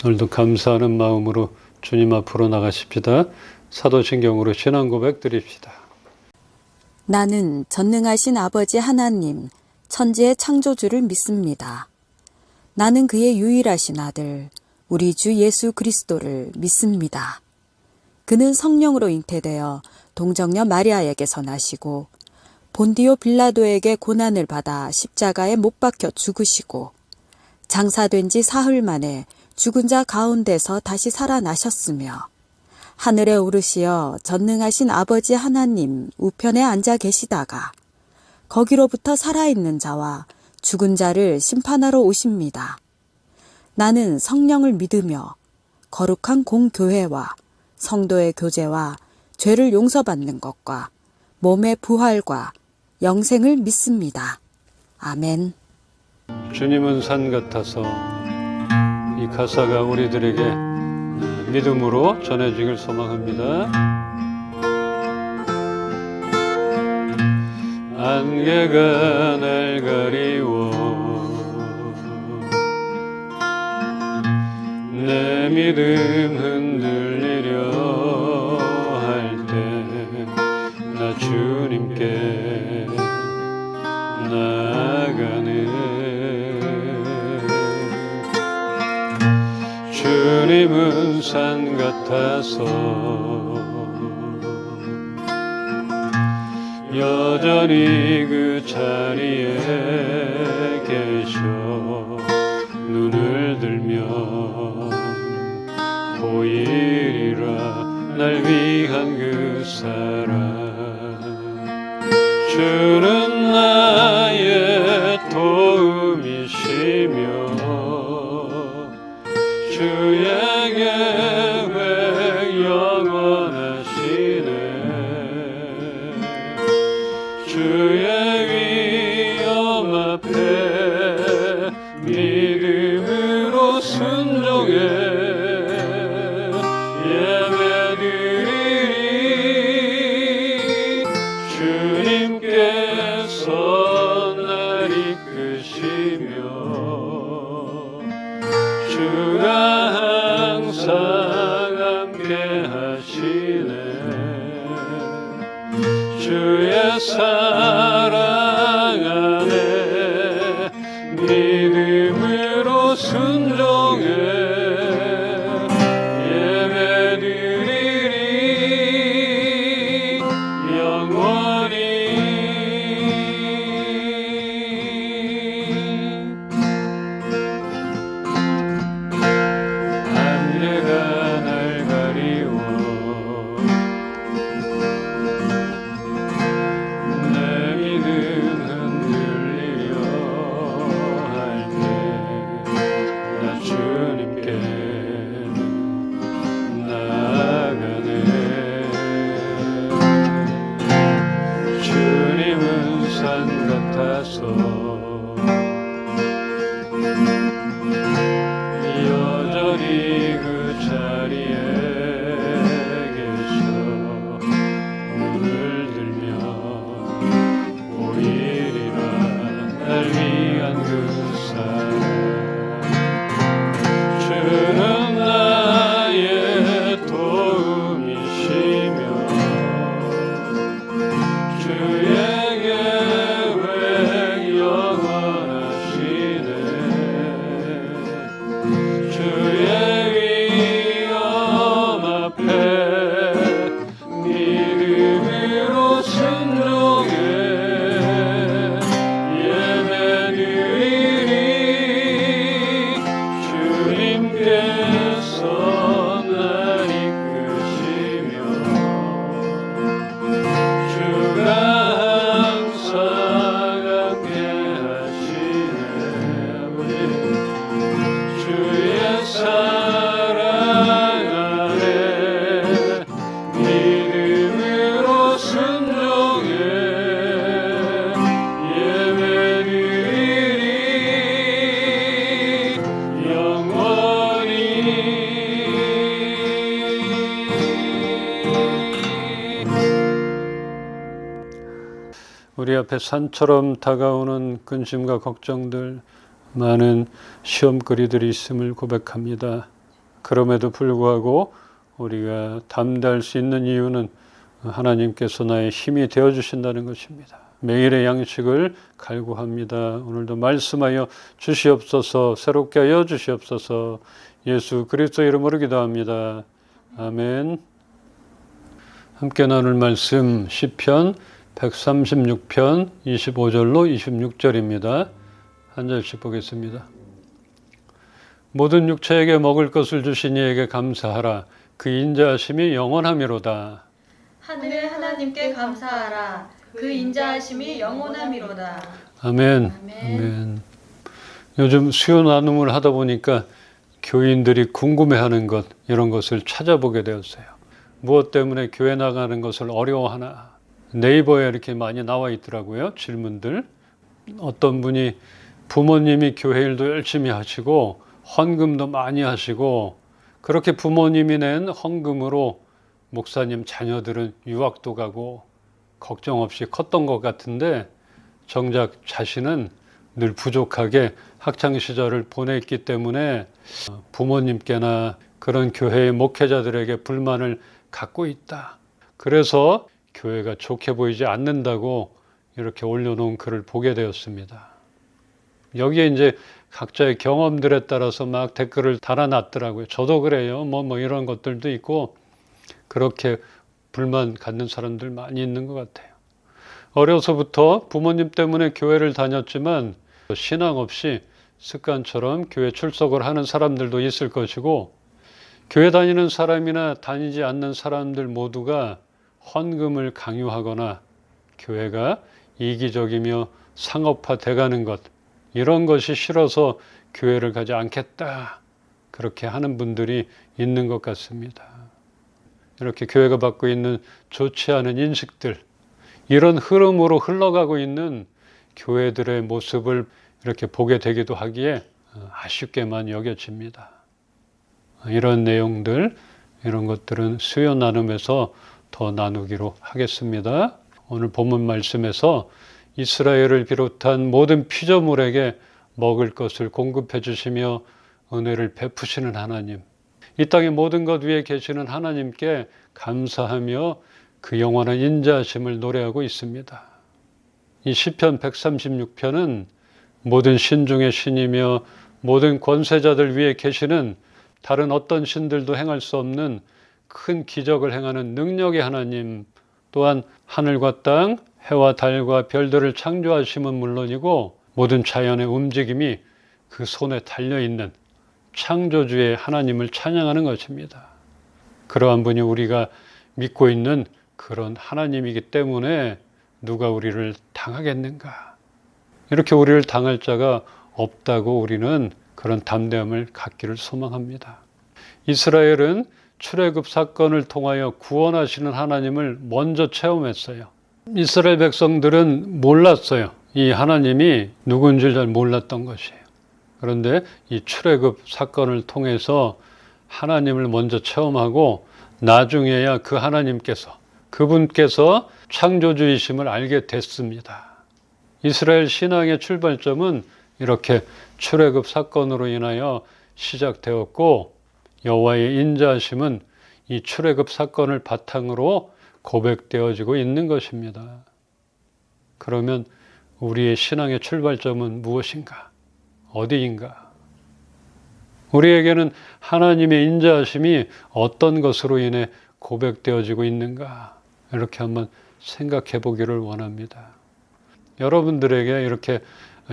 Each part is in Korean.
오늘도 감사하는 마음으로 주님 앞으로 나가십시다. 사도신경으로 신앙 고백 드립시다. 나는 전능하신 아버지 하나님, 천지의 창조주를 믿습니다. 나는 그의 유일하신 아들, 우리 주 예수 그리스도를 믿습니다. 그는 성령으로 잉태되어 동정녀 마리아에게서 나시고 본디오 빌라도에게 고난을 받아 십자가에 못 박혀 죽으시고 장사된 지 사흘 만에 죽은 자 가운데서 다시 살아나셨으며 하늘에 오르시어 전능하신 아버지 하나님 우편에 앉아 계시다가 거기로부터 살아있는 자와 죽은 자를 심판하러 오십니다. 나는 성령을 믿으며 거룩한 공교회와 성도의 교제와 죄를 용서받는 것과 몸의 부활과 영생을 믿습니다. 아멘. 주님은 산 같아서 이 가사가 우리들에게 믿음으로 전해지길 소망합니다. 안개가 날 가리워 내 믿음 흔들리려 할 때 나 주님께 나아가네. 주님은 산 같아서 여전히 그 자리에 계셔 눈을 들면 보이리라 날 위한 그 사랑. 주는 나의 도움이시며 주의 계획 영원하시네. 주의 위엄 앞에 믿음으로 순종해 예배드리리. 주님께서 날 이끄시며 주가 항상 함께 하시네. 주의 사랑 안에 믿음으로 순종해 예배드리리 영원히. 안개가 날 가리워 내 믿음 흔들리려 할 때 나 주님께 나아가네. 주님은 산 같아서 여전히 그 자리에 계셔 눈을 들면 보이리라 날 위한 그 사랑. 주는 나의 도움이시며 주의 계획 영원하시네. 주의 위엄 앞에 믿음으로 순종해 예배드리리. 주님께서 날 이끄시며 주가 항상 함께 하시네. 주의 사랑 안에 믿음으로 순종해 예배드리리 영원히. 우리 앞에 산처럼 다가오는 근심과 걱정들, 많은 시험거리들이 있음을 고백합니다. 그럼에도 불구하고 우리가 담대할 수 있는 이유는 하나님께서 나의 힘이 되어주신다는 것입니다. 매일의 양식을 갈구합니다. 오늘도 말씀하여 주시옵소서. 새롭게 하여 주시옵소서. 예수 그리스도 이름으로 기도합니다. 아멘. 함께 나눌 말씀 시편 136편 25절로 26절입니다. 한 절씩 보겠습니다. 모든 육체에게 먹을 것을 주신 이에게 감사하라. 그 인자하심이 영원하미로다. 하늘의 하나님께 감사하라. 그 인자하심이 영원하미로다. 아멘. 아멘. 요즘 수요 나눔을 하다 보니까 교인들이 궁금해하는 것, 이런 것을 찾아보게 되었어요. 무엇 때문에 교회 나가는 것을 어려워하나? 네이버에 이렇게 많이 나와 있더라고요. 질문들. 어떤 분이 부모님이 교회 일도 열심히 하시고 헌금도 많이 하시고 그렇게 부모님이 낸 헌금으로 목사님 자녀들은 유학도 가고 걱정 없이 컸던 것 같은데 정작 자신은 늘 부족하게 학창시절을 보냈기 때문에 부모님께나 그런 교회의 목회자들에게 불만을 갖고 있다. 그래서 교회가 좋게 보이지 않는다고 이렇게 올려놓은 글을 보게 되었습니다. 여기에 이제 각자의 경험들에 따라서 막 댓글을 달아놨더라고요. 저도 그래요. 뭐 이런 것들도 있고 그렇게 불만 갖는 사람들 많이 있는 것 같아요. 어려서부터 부모님 때문에 교회를 다녔지만 신앙 없이 습관처럼 교회 출석을 하는 사람들도 있을 것이고 교회 다니는 사람이나 다니지 않는 사람들 모두가 헌금을 강요하거나 교회가 이기적이며 상업화돼가는 것 이런 것이 싫어서 교회를 가지 않겠다 그렇게 하는 분들이 있는 것 같습니다. 이렇게 교회가 받고 있는 좋지 않은 인식들 이런 흐름으로 흘러가고 있는 교회들의 모습을 이렇게 보게 되기도 하기에 아쉽게만 여겨집니다. 이런 내용들 이런 것들은 수요 나눔에서 더 나누기로 하겠습니다. 오늘 본문 말씀에서 이스라엘을 비롯한 모든 피조물에게 먹을 것을 공급해 주시며 은혜를 베푸시는 하나님, 이 땅의 모든 것 위에 계시는 하나님께 감사하며 그 영원한 인자하심을 노래하고 있습니다. 이 시편 136편은 모든 신 중의 신이며 모든 권세자들 위에 계시는 다른 어떤 신들도 행할 수 없는 큰 기적을 행하는 능력의 하나님, 또한 하늘과 땅, 해와 달과 별들을 창조하심은 물론이고 모든 자연의 움직임이 그 손에 달려있는 창조주의 하나님을 찬양하는 것입니다. 그러한 분이 우리가 믿고 있는 그런 하나님이기 때문에 누가 우리를 당하겠는가? 이렇게 우리를 당할 자가 없다고 우리는 그런 담대함을 갖기를 소망합니다. 이스라엘은 출애굽 사건을 통하여 구원하시는 하나님을 먼저 체험했어요. 이스라엘 백성들은 몰랐어요. 이 하나님이 누군지 잘 몰랐던 것이에요. 그런데 이 출애굽 사건을 통해서 하나님을 먼저 체험하고 나중에야 그 하나님께서 그분께서 창조주이심을 알게 됐습니다. 이스라엘 신앙의 출발점은 이렇게 출애굽 사건으로 인하여 시작되었고 여호와의 인자하심은 이 출애굽 사건을 바탕으로 고백되어지고 있는 것입니다. 그러면 우리의 신앙의 출발점은 무엇인가? 어디인가? 우리에게는 하나님의 인자하심이 어떤 것으로 인해 고백되어지고 있는가? 이렇게 한번 생각해 보기를 원합니다. 여러분들에게 이렇게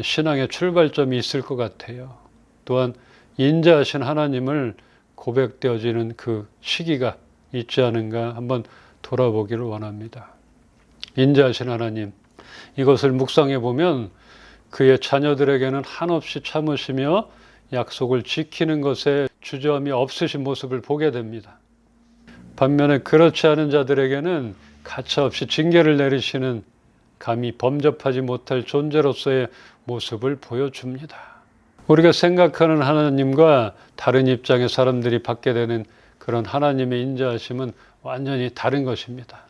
신앙의 출발점이 있을 것 같아요. 또한 인자하신 하나님을 고백되어지는 그 시기가 있지 않은가 한번 돌아보기를 원합니다. 인자하신 하나님, 이것을 묵상해 보면 그의 자녀들에게는 한없이 참으시며 약속을 지키는 것에 주저함이 없으신 모습을 보게 됩니다. 반면에 그렇지 않은 자들에게는 가차없이 징계를 내리시는 감히 범접하지 못할 존재로서의 모습을 보여줍니다. 우리가 생각하는 하나님과 다른 입장의 사람들이 받게 되는 그런 하나님의 인자하심은 완전히 다른 것입니다.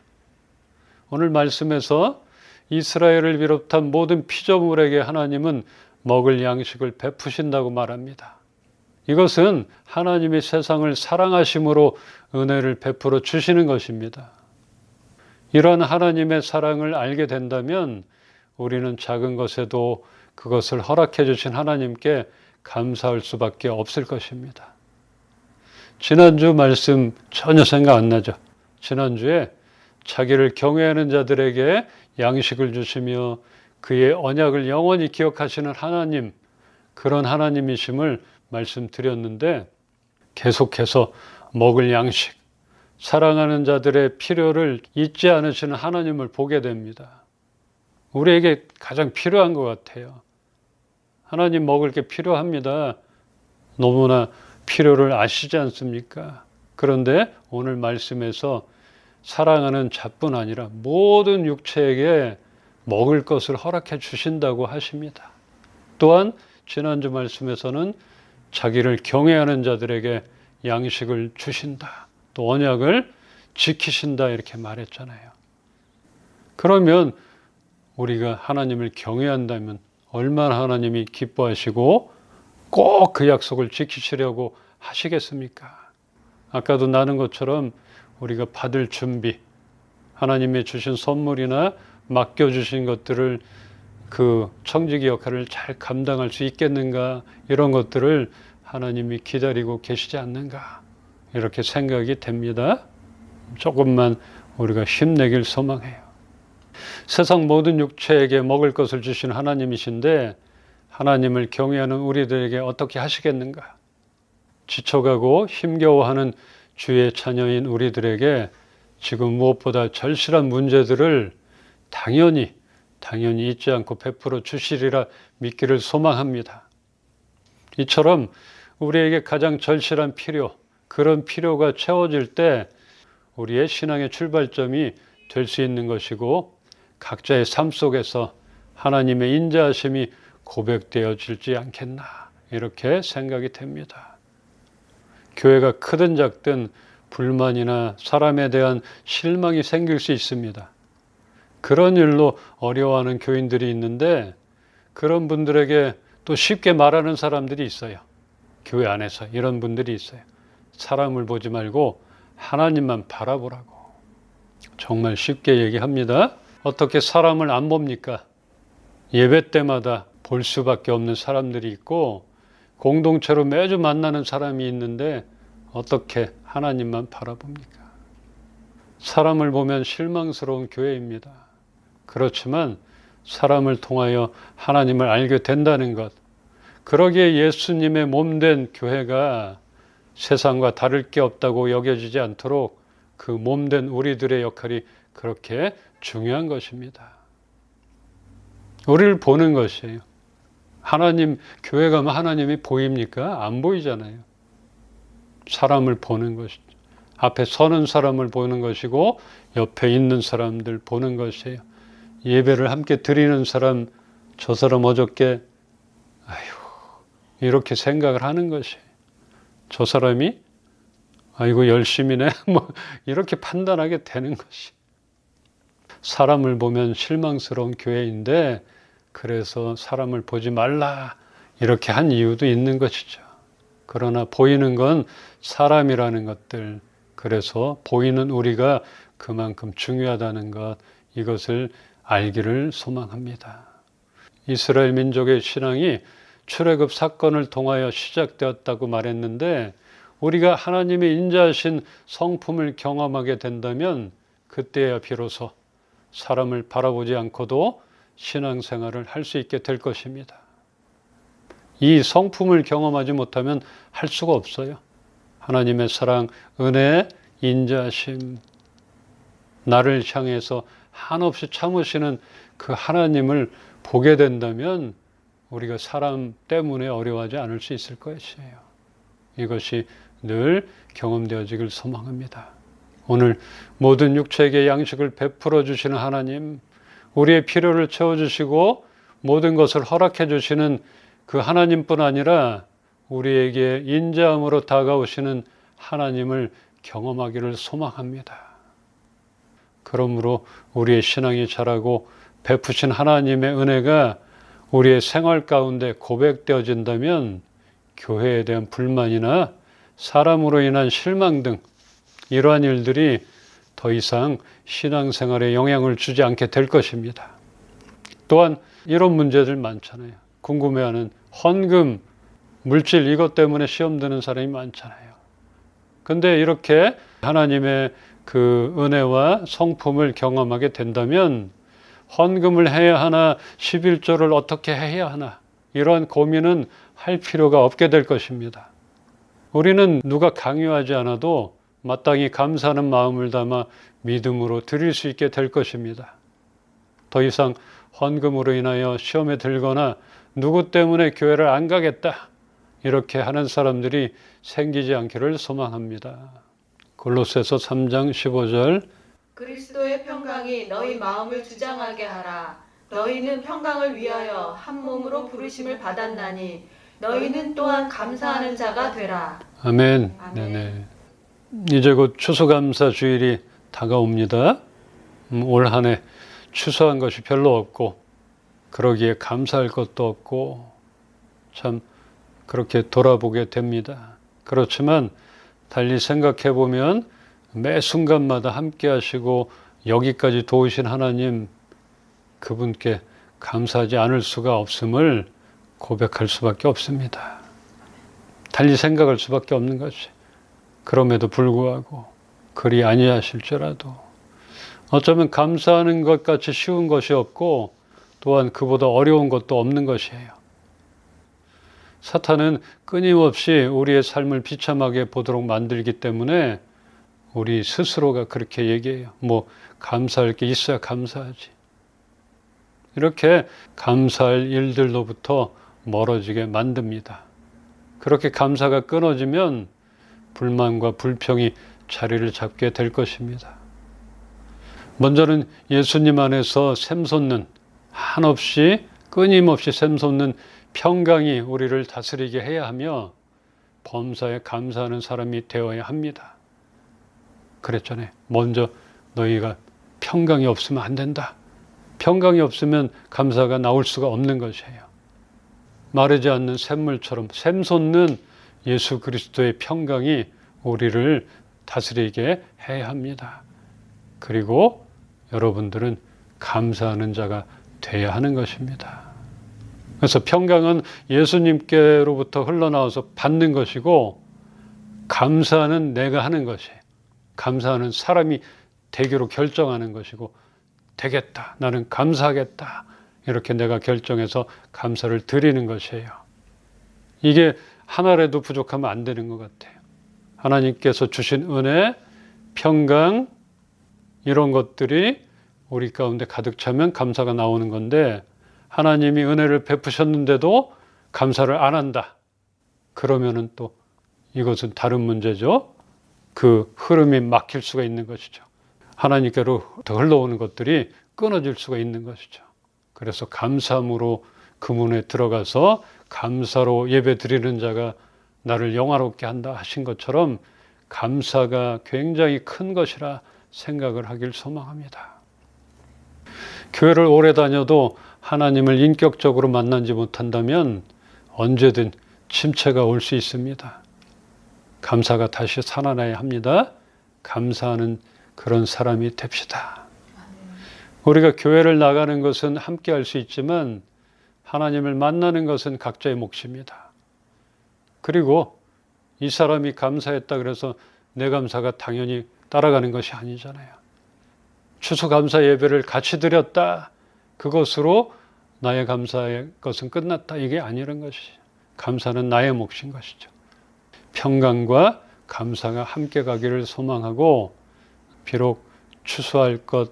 오늘 말씀에서 이스라엘을 비롯한 모든 피조물에게 하나님은 먹을 양식을 베푸신다고 말합니다. 이것은 하나님이 세상을 사랑하심으로 은혜를 베풀어 주시는 것입니다. 이런 하나님의 사랑을 알게 된다면 우리는 작은 것에도 그것을 허락해 주신 하나님께 감사할 수밖에 없을 것입니다. 지난주 말씀 전혀 생각 안 나죠? 지난주에 자기를 경외하는 자들에게 양식을 주시며 그의 언약을 영원히 기억하시는 하나님, 그런 하나님이심을 말씀드렸는데 계속해서 먹을 양식, 사랑하는 자들의 필요를 잊지 않으시는 하나님을 보게 됩니다. 우리에게 가장 필요한 것 같아요. 하나님 먹을 게 필요합니다. 너무나 필요를 아시지 않습니까? 그런데 오늘 말씀에서 사랑하는 자뿐 아니라 모든 육체에게 먹을 것을 허락해 주신다고 하십니다. 또한 지난주 말씀에서는 자기를 경외하는 자들에게 양식을 주신다. 또 언약을 지키신다 이렇게 말했잖아요. 그러면 우리가 하나님을 경외한다면 얼마나 하나님이 기뻐하시고 꼭 그 약속을 지키시려고 하시겠습니까? 아까도 나눈 것처럼 우리가 받을 준비, 하나님의 주신 선물이나 맡겨주신 것들을 그 청지기 역할을 잘 감당할 수 있겠는가, 이런 것들을 하나님이 기다리고 계시지 않는가, 이렇게 생각이 됩니다. 조금만 우리가 힘내길 소망해요. 세상 모든 육체에게 먹을 것을 주신 하나님이신데 하나님을 경외하는 우리들에게 어떻게 하시겠는가? 지쳐가고 힘겨워하는 주의 자녀인 우리들에게 지금 무엇보다 절실한 문제들을 당연히 잊지 않고 베풀어 주시리라 믿기를 소망합니다. 이처럼 우리에게 가장 절실한 필요, 그런 필요가 채워질 때 우리의 신앙의 출발점이 될 수 있는 것이고 각자의 삶 속에서 하나님의 인자하심이 고백되어질지 않겠나, 이렇게 생각이 됩니다. 교회가 크든 작든 불만이나 사람에 대한 실망이 생길 수 있습니다. 그런 일로 어려워하는 교인들이 있는데 그런 분들에게 또 쉽게 말하는 사람들이 있어요. 교회 안에서 이런 분들이 있어요. 사람을 보지 말고 하나님만 바라보라고. 정말 쉽게 얘기합니다. 어떻게 사람을 안 봅니까? 예배 때마다 볼 수밖에 없는 사람들이 있고 공동체로 매주 만나는 사람이 있는데 어떻게 하나님만 바라봅니까? 사람을 보면 실망스러운 교회입니다. 그렇지만 사람을 통하여 하나님을 알게 된다는 것, 그러기에 예수님의 몸된 교회가 세상과 다를 게 없다고 여겨지지 않도록 그 몸된 우리들의 역할이 그렇게 중요한 것입니다. 우리를 보는 것이에요. 하나님, 교회 가면 하나님이 보입니까? 안 보이잖아요. 사람을 보는 것이죠. 앞에 서는 사람을 보는 것이고 옆에 있는 사람들 보는 것이에요. 예배를 함께 드리는 사람, 저 사람 어저께 이렇게 생각을 하는 것이에요. 저 사람이 아이고 열심히네 뭐 이렇게 판단하게 되는 것이. 사람을 보면 실망스러운 교회인데 그래서 사람을 보지 말라 이렇게 한 이유도 있는 것이죠. 그러나 보이는 건 사람이라는 것들, 그래서 보이는 우리가 그만큼 중요하다는 것, 이것을 알기를 소망합니다. 이스라엘 민족의 신앙이 출애굽 사건을 통하여 시작되었다고 말했는데 우리가 하나님의 인자하신 성품을 경험하게 된다면 그때야 비로소 사람을 바라보지 않고도 신앙생활을 할 수 있게 될 것입니다. 이 성품을 경험하지 못하면 할 수가 없어요. 하나님의 사랑, 은혜, 인자하심, 나를 향해서 한없이 참으시는 그 하나님을 보게 된다면 우리가 사람 때문에 어려워하지 않을 수 있을 것이에요. 이것이 늘 경험되어지길 소망합니다. 오늘 모든 육체에게 양식을 베풀어 주시는 하나님, 우리의 필요를 채워주시고 모든 것을 허락해 주시는 그 하나님뿐 아니라 우리에게 인자함으로 다가오시는 하나님을 경험하기를 소망합니다. 그러므로 우리의 신앙이 자라고 베푸신 하나님의 은혜가 우리의 생활 가운데 고백되어진다면 교회에 대한 불만이나 사람으로 인한 실망 등 이러한 일들이 더 이상 신앙생활에 영향을 주지 않게 될 것입니다. 또한 이런 문제들 많잖아요. 궁금해하는 헌금, 물질 이것 때문에 시험 드는 사람이 많잖아요. 근데 이렇게 하나님의 그 은혜와 성품을 경험하게 된다면 헌금을 해야 하나, 11조를 어떻게 해야 하나 이런 고민은 할 필요가 없게 될 것입니다. 우리는 누가 강요하지 않아도 마땅히 감사하는 마음을 담아 믿음으로 드릴 수 있게 될 것입니다. 더 이상 헌금으로 인하여 시험에 들거나 누구 때문에 교회를 안 가겠다 이렇게 하는 사람들이 생기지 않기를 소망합니다. 골로새서 3장 15절 그리스도의 평강이 너희 마음을 주장하게 하라. 너희는 평강을 위하여 한 몸으로 부르심을 받았나니 너희는 또한 감사하는 자가 되라. 아멘. 아멘. 네네. 이제 곧 추수감사 주일이 다가옵니다. 올 한 해 추수한 것이 별로 없고 그러기에 감사할 것도 없고 참 그렇게 돌아보게 됩니다. 그렇지만 달리 생각해 보면 매 순간마다 함께 하시고 여기까지 도우신 하나님 그분께 감사하지 않을 수가 없음을 고백할 수밖에 없습니다. 달리 생각할 수밖에 없는 것이 그럼에도 불구하고 그리 아니하실지라도 어쩌면 감사하는 것 같이 쉬운 것이 없고 또한 그보다 어려운 것도 없는 것이에요. 사탄은 끊임없이 우리의 삶을 비참하게 보도록 만들기 때문에 우리 스스로가 그렇게 얘기해요. 뭐 감사할 게 있어야 감사하지. 이렇게 감사할 일들로부터 멀어지게 만듭니다. 그렇게 감사가 끊어지면 불만과 불평이 자리를 잡게 될 것입니다. 먼저는 예수님 안에서 샘솟는 한없이 끊임없이 샘솟는 평강이 우리를 다스리게 해야 하며 범사에 감사하는 사람이 되어야 합니다. 그랬잖아요. 먼저 너희가 평강이 없으면 안 된다. 평강이 없으면 감사가 나올 수가 없는 것이에요. 마르지 않는 샘물처럼 샘솟는 예수 그리스도의 평강이 우리를 다스리게 해야 합니다. 그리고 여러분들은 감사하는 자가 돼야 하는 것입니다. 그래서 평강은 예수님께로부터 흘러나와서 받는 것이고 감사는 내가 하는 것이에요. 감사하는 사람이 되기로 결정하는 것이고 되겠다. 나는 감사하겠다. 이렇게 내가 결정해서 감사를 드리는 것이에요. 이게 하나라도 부족하면 안 되는 것 같아요. 하나님께서 주신 은혜, 평강 이런 것들이 우리 가운데 가득 차면 감사가 나오는 건데 하나님이 은혜를 베푸셨는데도 감사를 안 한다. 그러면은 또 이것은 다른 문제죠. 그 흐름이 막힐 수가 있는 것이죠. 하나님께로부터 흘러오는 것들이 끊어질 수가 있는 것이죠. 그래서 감사함으로 그 문에 들어가서 감사로 예배 드리는 자가 나를 영화롭게 한다 하신 것처럼 감사가 굉장히 큰 것이라 생각을 하길 소망합니다. 교회를 오래 다녀도 하나님을 인격적으로 만나지 못한다면 언제든 침체가 올 수 있습니다. 감사가 다시 살아나야 합니다. 감사하는 그런 사람이 됩시다. 우리가 교회를 나가는 것은 함께 할 수 있지만 하나님을 만나는 것은 각자의 몫입니다. 그리고 이 사람이 감사했다 그래서 내 감사가 당연히 따라가는 것이 아니잖아요. 추수감사 예배를 같이 드렸다. 그것으로 나의 감사의 것은 끝났다. 이게 아니란 것이죠. 감사는 나의 몫인 것이죠. 평강과 감사가 함께 가기를 소망하고 비록 추수할 것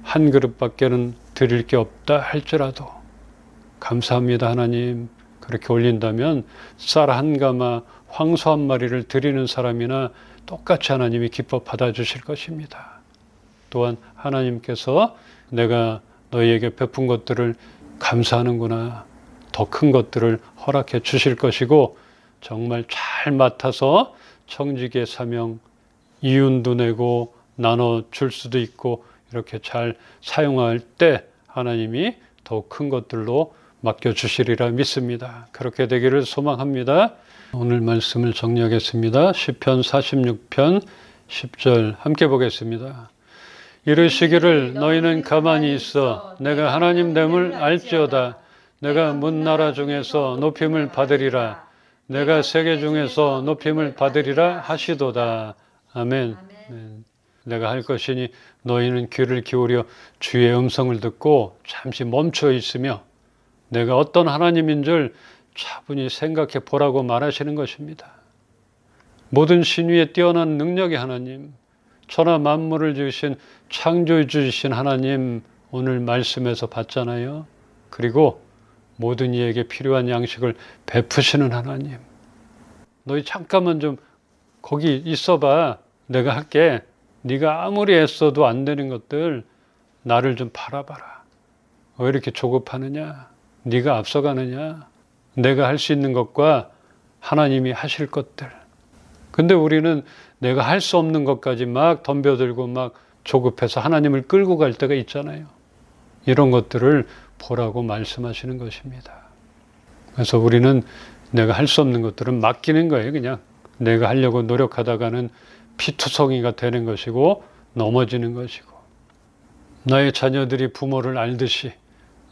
한 그릇밖에는 드릴 게 없다 할지라도 감사합니다 하나님 그렇게 올린다면 쌀 한 가마 황소 한 마리를 드리는 사람이나 똑같이 하나님이 기뻐 받아주실 것입니다. 또한 하나님께서 내가 너희에게 베푼 것들을 감사하는구나 더 큰 것들을 허락해 주실 것이고 정말 잘 맡아서 청지기의 사명 이윤도 내고 나눠 줄 수도 있고 이렇게 잘 사용할 때 하나님이 더 큰 것들로 맡겨주시리라 믿습니다. 그렇게 되기를 소망합니다. 오늘 말씀을 정리하겠습니다. 시편 46편 10절 함께 보겠습니다. 이르시기를 너희는 가만히 있어 내가 하나님 됨을 알지어다. 내가 문나라 중에서 높임을 받으리라. 내가 세계 중에서 높임을 받으리라 하시도다. 아멘. 내가 할 것이니 너희는 귀를 기울여 주의 음성을 듣고 잠시 멈춰 있으며 내가 어떤 하나님인 줄 차분히 생각해 보라고 말하시는 것입니다. 모든 신위에 뛰어난 능력의 하나님, 천하 만물을 지으신 창조주이신 하나님 오늘 말씀에서 봤잖아요. 그리고 모든 이에게 필요한 양식을 베푸시는 하나님. 너희 잠깐만 좀 거기 있어봐. 내가 할게. 네가 아무리 애써도 안 되는 것들 나를 좀 바라봐라. 왜 이렇게 조급하느냐? 네가 앞서가느냐? 내가 할 수 있는 것과 하나님이 하실 것들. 근데 우리는 내가 할 수 없는 것까지 막 덤벼들고 막 조급해서 하나님을 끌고 갈 때가 있잖아요. 이런 것들을 보라고 말씀하시는 것입니다. 그래서 우리는 내가 할 수 없는 것들은 맡기는 거예요. 그냥 내가 하려고 노력하다가는 피투성이가 되는 것이고 넘어지는 것이고, 나의 자녀들이 부모를 알듯이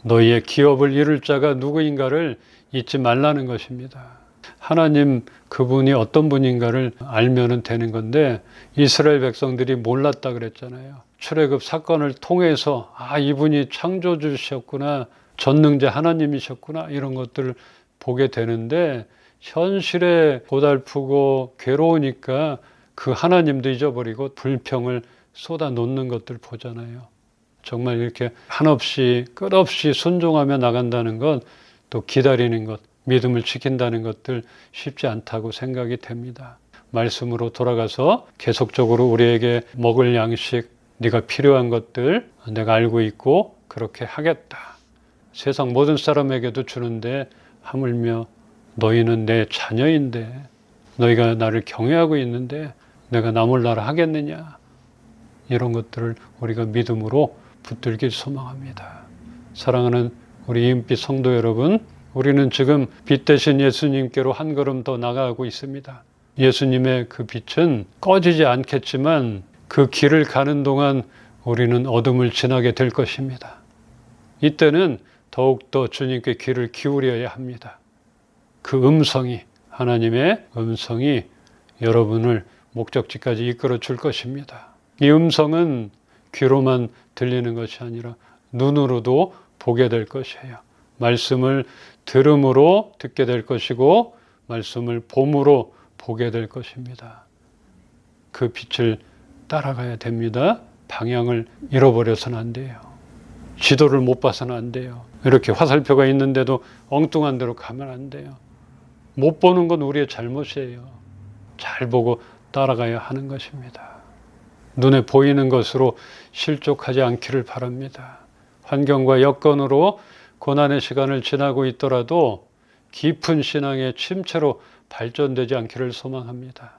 너희의 기업을 이룰 자가 누구인가를 잊지 말라는 것입니다. 하나님 그분이 어떤 분인가를 알면 되는 건데 이스라엘 백성들이 몰랐다 그랬잖아요. 출애굽 사건을 통해서 이분이 창조주셨구나, 전능자 하나님이셨구나, 이런 것들을 보게 되는데 현실에 고달프고 괴로우니까 그 하나님도 잊어버리고 불평을 쏟아놓는 것들 보잖아요. 정말 이렇게 한없이 끝없이 순종하며 나간다는 것, 또 기다리는 것, 믿음을 지킨다는 것들 쉽지 않다고 생각이 됩니다. 말씀으로 돌아가서 계속적으로 우리에게 먹을 양식, 네가 필요한 것들 내가 알고 있고 그렇게 하겠다. 세상 모든 사람에게도 주는데 하물며 너희는 내 자녀인데, 너희가 나를 경외하고 있는데 내가 나 몰라라 하겠느냐. 이런 것들을 우리가 믿음으로 붙들길 소망합니다. 사랑하는 우리 이은빛 성도 여러분, 우리는 지금 빛 대신 예수님께로 한 걸음 더 나아가고 있습니다. 예수님의 그 빛은 꺼지지 않겠지만 그 길을 가는 동안 우리는 어둠을 지나게 될 것입니다. 이때는 더욱더 주님께 귀를 기울여야 합니다. 그 음성이, 하나님의 음성이 여러분을 목적지까지 이끌어 줄 것입니다. 이 음성은 귀로만 들리는 것이 아니라 눈으로도 보게 될 것이에요. 말씀을 들음으로 듣게 될 것이고 말씀을 봄으로 보게 될 것입니다. 그 빛을 따라가야 됩니다. 방향을 잃어버려서는 안 돼요. 지도를 못 봐서는 안 돼요. 이렇게 화살표가 있는데도 엉뚱한 데로 가면 안 돼요. 못 보는 건 우리의 잘못이에요. 잘 보고 따라가야 하는 것입니다. 눈에 보이는 것으로 실족하지 않기를 바랍니다. 환경과 여건으로 고난의 시간을 지나고 있더라도 깊은 신앙의 침체로 발전되지 않기를 소망합니다.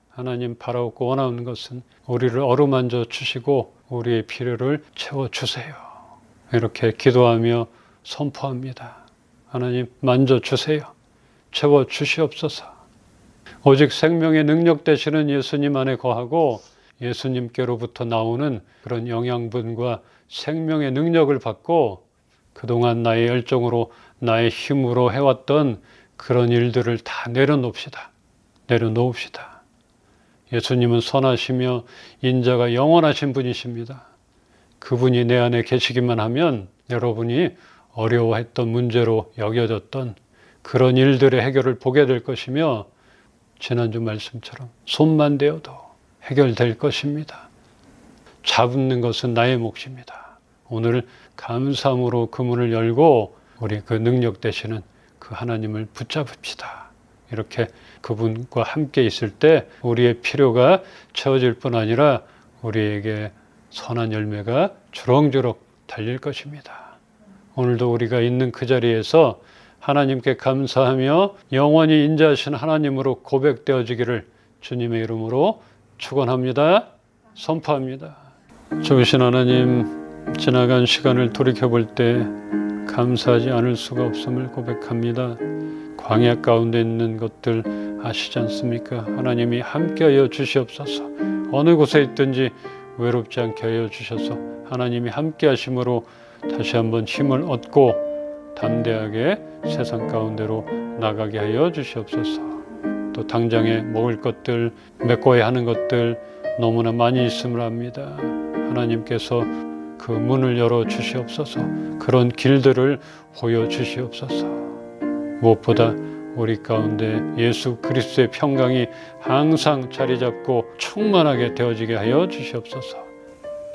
하나님 바라옵고 원하는 것은 우리를 어루만져 주시고 우리의 필요를 채워주세요. 이렇게 기도하며 선포합니다. 하나님 만져주세요. 채워주시옵소서. 오직 생명의 능력 되시는 예수님 안에 거하고 예수님께로부터 나오는 그런 영양분과 생명의 능력을 받고 그동안 나의 열정으로 나의 힘으로 해왔던 그런 일들을 다 내려놓읍시다. 내려놓읍시다. 예수님은 선하시며 인자가 영원하신 분이십니다. 그분이 내 안에 계시기만 하면 여러분이 어려워했던 문제로 여겨졌던 그런 일들의 해결을 보게 될 것이며 지난주 말씀처럼 손만 대어도 해결될 것입니다. 잡는 것은 나의 몫입니다. 오늘 감사함으로 그 문을 열고 우리 그 능력 되시는 그 하나님을 붙잡읍시다. 이렇게 그분과 함께 있을 때 우리의 필요가 채워질 뿐 아니라 우리에게 선한 열매가 주렁주렁 달릴 것입니다. 오늘도 우리가 있는 그 자리에서 하나님께 감사하며 영원히 인자하신 하나님으로 고백되어지기를 주님의 이름으로 축원합니다. 선포합니다. 좋으신 하나님, 지나간 시간을 돌이켜볼 때 감사하지 않을 수가 없음을 고백합니다. 광야 가운데 있는 것들 아시지 않습니까? 하나님이 함께하여 주시옵소서. 어느 곳에 있든지 외롭지 않게 하여 주셔서 하나님이 함께하심으로 다시 한번 힘을 얻고 담대하게 세상 가운데로 나가게 하여 주시옵소서. 또 당장에 먹을 것들, 메꿔야 하는 것들 너무나 많이 있음을 압니다. 하나님께서 그 문을 열어 주시옵소서. 그런 길들을 보여 주시옵소서. 무엇보다 우리 가운데 예수 그리스도의 평강이 항상 자리 잡고 충만하게 되어지게 하여 주시옵소서.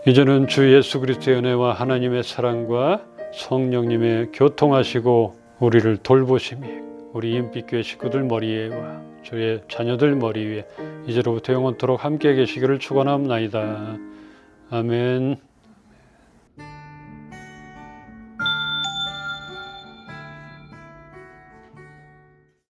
이제는 주 예수 그리스도의 은혜와 하나님의 사랑과 성령님의 교통하시고 우리를 돌보심이 우리 인빛교회 식구들 머리 위에와 주의 자녀들 머리 위에 이제로부터 영원토록 함께 계시기를 축원합나이다. 아멘.